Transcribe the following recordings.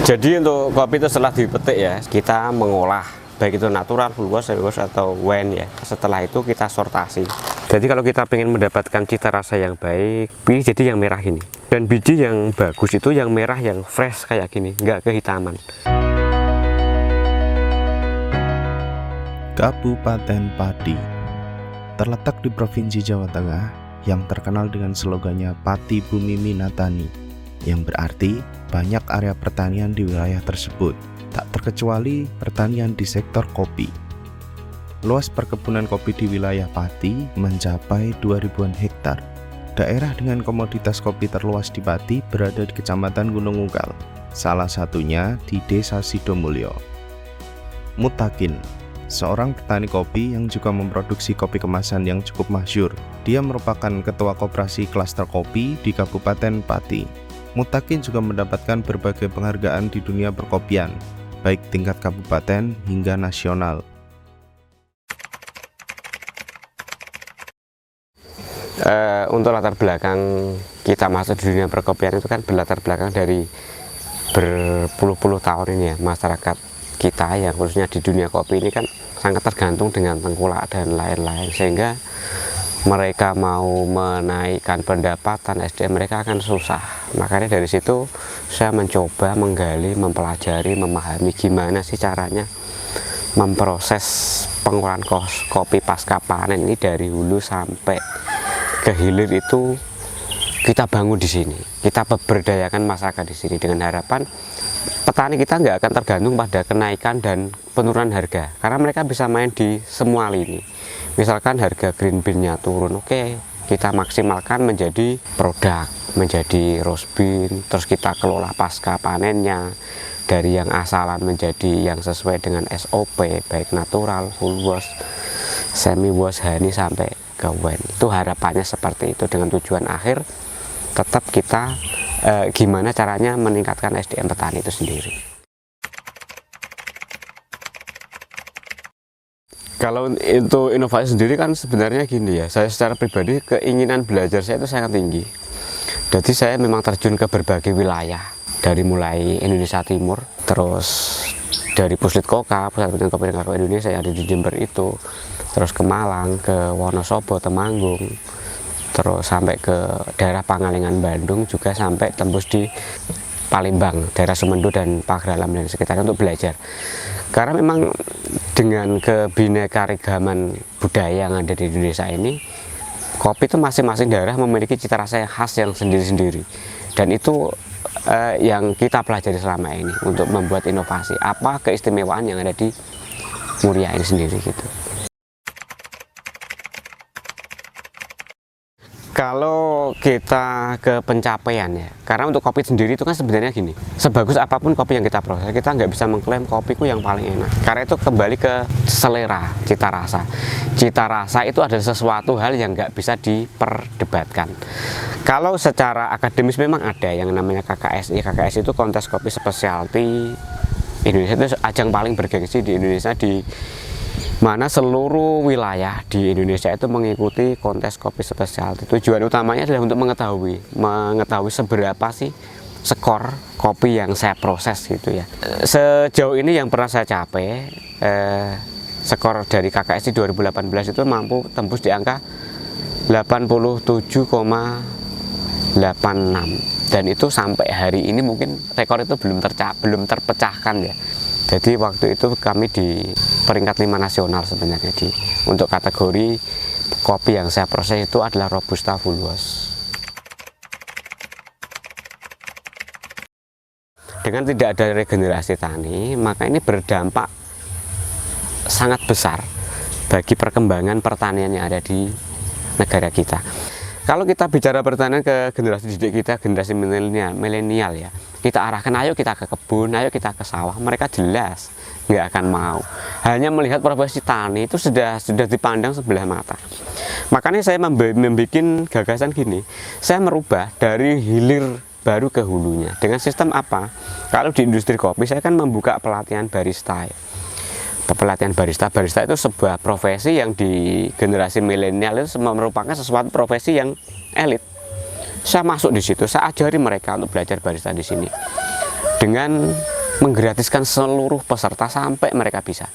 Jadi untuk kopi itu setelah dipetik ya, kita mengolah baik itu natural, full wash, semi wash atau wine ya. Setelah itu kita sortasi. Jadi kalau kita ingin mendapatkan cita rasa yang baik, pilih jadi yang merah ini. Dan biji yang bagus itu yang merah yang fresh kayak gini, nggak kehitaman. Kabupaten Pati terletak di Provinsi Jawa Tengah yang terkenal dengan slogannya Pati Bumi Minatani, yang berarti banyak area pertanian di wilayah tersebut, tak terkecuali pertanian di sektor kopi. Luas perkebunan kopi di wilayah Pati mencapai 2000-an hektar. Daerah dengan komoditas kopi terluas di Pati berada di Kecamatan Gunung Unggal, salah satunya di Desa Sidomulyo. Mutakin, seorang petani kopi yang juga memproduksi kopi kemasan yang cukup masyhur. Dia merupakan ketua koperasi klaster kopi di Kabupaten Pati. Mutakin juga mendapatkan berbagai penghargaan di dunia perkopian, baik tingkat kabupaten hingga nasional. Untuk latar belakang kita masuk di dunia perkopian itu kan berlatar belakang dari berpuluh-puluh tahun ini ya. Masyarakat kita yang khususnya di dunia kopi ini kan sangat tergantung dengan tengkulak dan lain-lain, sehingga mereka mau menaikkan pendapatan SDM mereka akan susah. Makanya dari situ saya mencoba menggali, mempelajari, memahami gimana sih caranya memproses pengolahan kopi pasca panen ini dari hulu sampai ke hilir itu kita bangun di sini. Kita berdayakan masyarakat di sini dengan harapan petani kita nggak akan tergantung pada kenaikan dan penurunan harga, karena mereka bisa main di semua lini. Misalkan harga green bean-nya turun, oke, kita maksimalkan menjadi produk, menjadi roast bean, terus kita kelola pasca panennya dari yang asalan menjadi yang sesuai dengan SOP, baik natural, full wash, semi wash, honey sampai ke wine. Itu harapannya seperti itu, dengan tujuan akhir tetap kita gimana caranya meningkatkan SDM petani itu sendiri. Kalau itu inovasi sendiri kan sebenarnya gini ya, saya secara pribadi keinginan belajar saya itu sangat tinggi. Jadi saya memang terjun ke berbagai wilayah, dari mulai Indonesia Timur, terus dari Puslit Koka, Pusat Penelitian Kopi dan Kakao Indonesia yang ada di Jember itu, terus ke Malang, ke Wonosobo, Temanggung, terus sampai ke daerah Pangalengan Bandung, juga sampai tembus di Palembang, daerah Sumendo dan Pagralam dan sekitarnya untuk belajar. Karena memang dengan kebinekaragaman budaya yang ada di Indonesia ini, kopi itu masing-masing daerah memiliki cita rasa yang khas yang sendiri-sendiri. Dan itu yang kita pelajari selama ini untuk membuat inovasi. Apa keistimewaan yang ada di Muria ini sendiri gitu. Kalau kita ke pencapaian ya, karena untuk kopi sendiri itu kan sebenarnya gini, sebagus apapun kopi yang kita proses, kita nggak bisa mengklaim kopiku yang paling enak. Karena itu kembali ke selera, cita rasa. Cita rasa itu adalah sesuatu hal yang nggak bisa diperdebatkan. Kalau secara akademis memang ada yang namanya KKSI. KKSI itu kontes kopi specialty Indonesia, itu ajang paling bergengsi di Indonesia, di mana seluruh wilayah di Indonesia itu mengikuti kontes kopi spesialty. Tujuan utamanya adalah untuk mengetahui seberapa sih skor kopi yang saya proses gitu ya. Sejauh ini yang pernah saya capai, skor dari KKSI 2018 itu mampu tembus di angka 87,86, dan itu sampai hari ini mungkin rekor itu belum terpecahkan ya. Jadi waktu itu kami di peringkat 5 nasional sebenarnya untuk kategori kopi yang saya proses itu adalah Robusta full wash. Dengan tidak ada regenerasi tani, maka ini berdampak sangat besar bagi perkembangan pertanian yang ada di negara kita. Kalau kita bicara pertanian ke generasi didik kita, generasi milenial ya, kita arahkan ayo kita ke kebun, ayo kita ke sawah, mereka jelas nggak akan mau. Hanya melihat profesi tani itu sudah dipandang sebelah mata. Makanya saya membuat gagasan gini, saya merubah dari hilir baru ke hulunya. Dengan sistem apa? Kalau di industri kopi saya kan membuka pelatihan barista ya. Pelatihan barista itu sebuah profesi yang di generasi milenial itu merupakan sesuatu profesi yang elit. Saya masuk di situ, saya ajari mereka untuk belajar barista di sini dengan menggratiskan seluruh peserta sampai mereka bisa.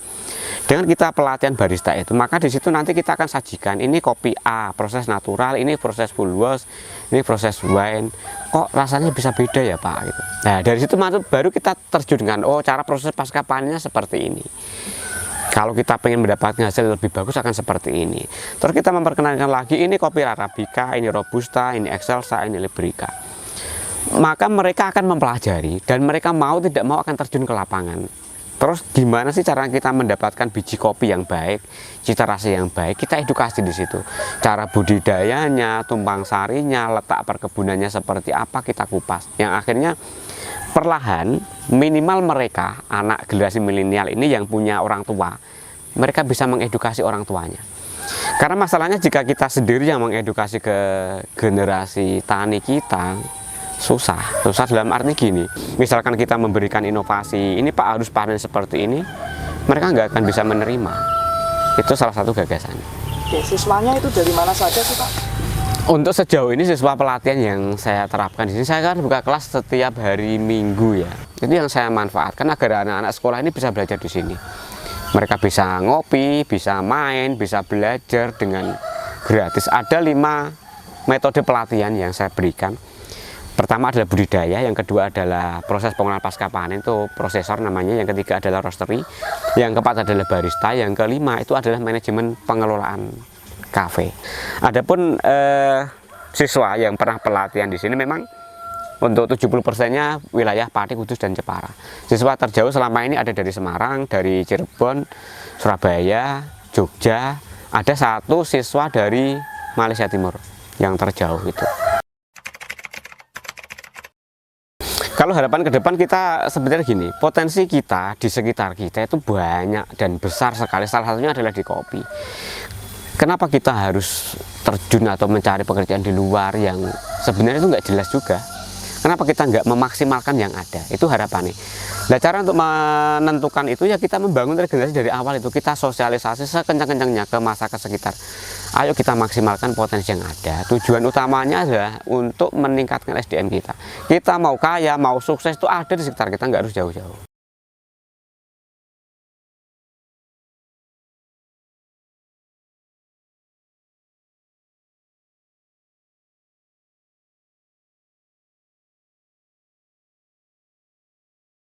Dengan kita pelatihan barista itu, maka di situ nanti kita akan sajikan ini kopi A, proses natural, ini proses full wash, ini proses wine. Kok rasanya bisa beda ya Pak? Gitu. Nah dari situ baru kita terjunkan, oh cara proses pasca panennya seperti ini. Kalau kita pengen mendapatkan hasil lebih bagus akan seperti ini. Terus kita memperkenalkan lagi, ini kopi Arabica, ini Robusta, ini Excelsa, ini Liberica. Maka mereka akan mempelajari dan mereka mau tidak mau akan terjun ke lapangan. Terus gimana sih cara kita mendapatkan biji kopi yang baik, cita rasa yang baik? Kita edukasi di situ. Cara budidayanya, tumpang sarinya, letak perkebunannya seperti apa kita kupas. Yang akhirnya perlahan minimal mereka anak generasi milenial ini yang punya orang tua, mereka bisa mengedukasi orang tuanya. Karena masalahnya jika kita sendiri yang mengedukasi ke generasi tani kita, susah dalam arti gini, misalkan kita memberikan inovasi, ini Pak harus panen seperti ini, mereka nggak akan bisa menerima. Itu salah satu gagasan. Oke, siswanya itu dari mana saja sih Pak? Untuk sejauh ini siswa pelatihan yang saya terapkan di sini, saya kan buka kelas setiap hari Minggu ya. Jadi yang saya manfaatkan agar anak-anak sekolah ini bisa belajar di sini. Mereka bisa ngopi, bisa main, bisa belajar dengan gratis. Ada 5 metode pelatihan yang saya berikan. Pertama adalah budidaya, yang kedua adalah proses pengolahan pasca panen, itu prosesor namanya, yang ketiga adalah roastery, yang keempat adalah barista, yang kelima itu adalah manajemen pengelolaan kafe. Adapun siswa yang pernah pelatihan di sini memang untuk 70%-nya wilayah Pati, Kudus, dan Jepara. Siswa terjauh selama ini ada dari Semarang, dari Cirebon, Surabaya, Jogja, ada 1 siswa dari Malaysia Timur yang terjauh itu. Kalau harapan ke depan kita sebenarnya gini, potensi kita di sekitar kita itu banyak dan besar sekali, salah satunya adalah di kopi. Kenapa kita harus terjun atau mencari pekerjaan di luar yang sebenarnya itu nggak jelas juga? Kenapa kita nggak memaksimalkan yang ada? Itu harapannya. Nah, cara untuk menentukan itu ya kita membangun regenerasi dari awal itu, kita sosialisasi sekencang-kencangnya ke masyarakat sekitar. Ayo kita maksimalkan potensi yang ada. Tujuan utamanya adalah untuk meningkatkan SDM kita. Kita mau kaya, mau sukses itu ada di sekitar kita, nggak harus jauh-jauh.